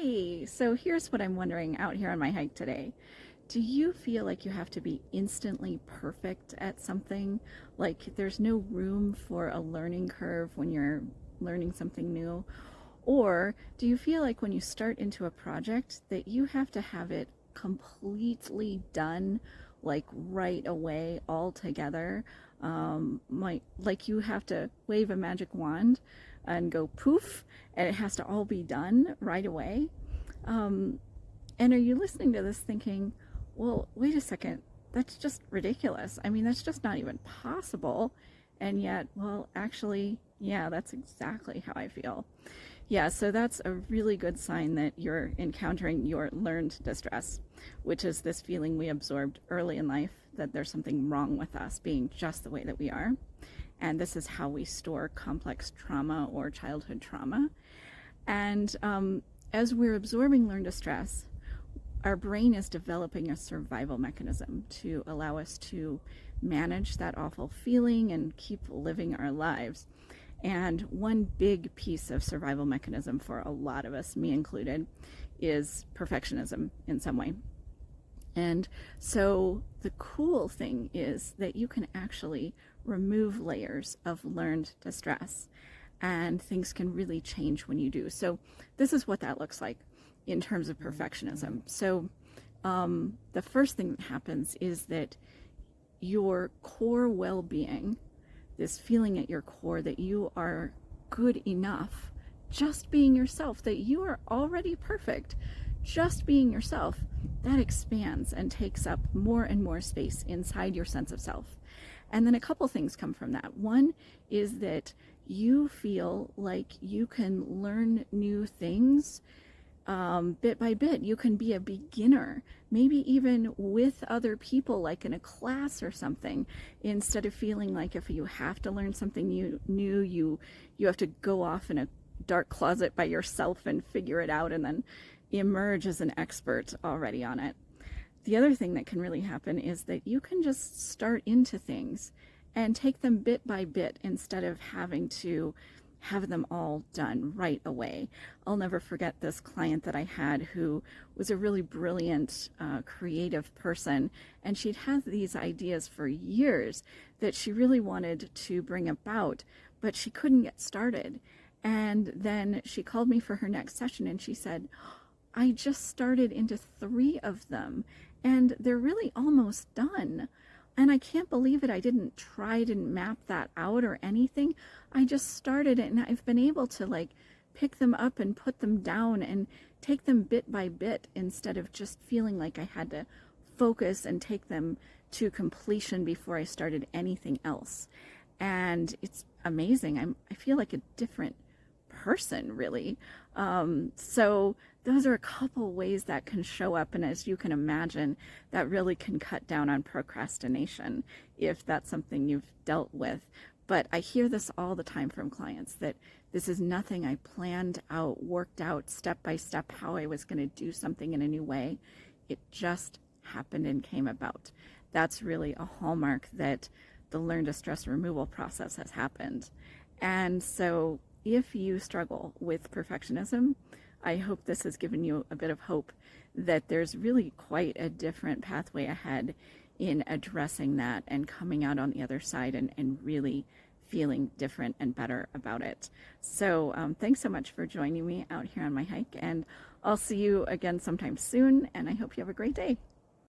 Hey, so here's what I'm wondering out here on my hike today. Do you feel like you have to be instantly perfect at something? Like there's no room for a learning curve when you're learning something new? Or do you feel like when you start into a project that you have to have it completely done, like right away, all together? Like you have to wave a magic wand and go poof, and it has to all be done right away? Um, and are you listening to this thinking, well, wait a second, that's just ridiculous. I mean, that's just not even possible. And yet, well, actually, yeah, that's exactly how I feel. Yeah, so that's a really good sign that you're encountering your learned distress, which is this feeling we absorbed early in life that there's something wrong with us being just the way that we are. And this is how we store complex trauma or childhood trauma. And as we're absorbing learned distress, our brain is developing a survival mechanism to allow us to manage that awful feeling and keep living our lives. And one big piece of survival mechanism for a lot of us, me included, is perfectionism in some way. And so the cool thing is that you can actually remove layers of learned distress, and things can really change when you do. So this is what that looks like in terms of perfectionism. So the first thing that happens is that your core well-being, this feeling at your core that you are good enough, just being yourself, that you are already perfect, just being yourself, that expands and takes up more and more space inside your sense of self. And then a couple things come from that. One is that you feel like you can learn new things bit by bit. You can be a beginner, maybe even with other people, like in a class or something, instead of feeling like if you have to learn something new, you have to go off in a dark closet by yourself and figure it out and then emerge as an expert already on it. The other thing that can really happen is that you can just start into things and take them bit by bit instead of having to have them all done right away. I'll never forget this client that I had who was a really brilliant, creative person, and she'd had these ideas for years that she really wanted to bring about, but she couldn't get started. And then she called me for her next session and she said, I just started into 3 of them and they're really almost done. And I can't believe it. I didn't try, didn't map that out or anything. I just started it and I've been able to like pick them up and put them down and take them bit by bit instead of just feeling like I had to focus and take them to completion before I started anything else. And it's amazing. I feel like a different person, really. So those are a couple ways that can show up, and as you can imagine, that really can cut down on procrastination if that's something you've dealt with. But I hear this all the time from clients, that this is nothing I planned out, worked out step by step how I was going to do something in a new way. It just happened and came about. That's really a hallmark that the learned distress removal process has happened. And so if you struggle with perfectionism, I hope this has given you a bit of hope that there's really quite a different pathway ahead in addressing that and coming out on the other side and really feeling different and better about it. So thanks so much for joining me out here on my hike, and I'll see you again sometime soon, and I hope you have a great day.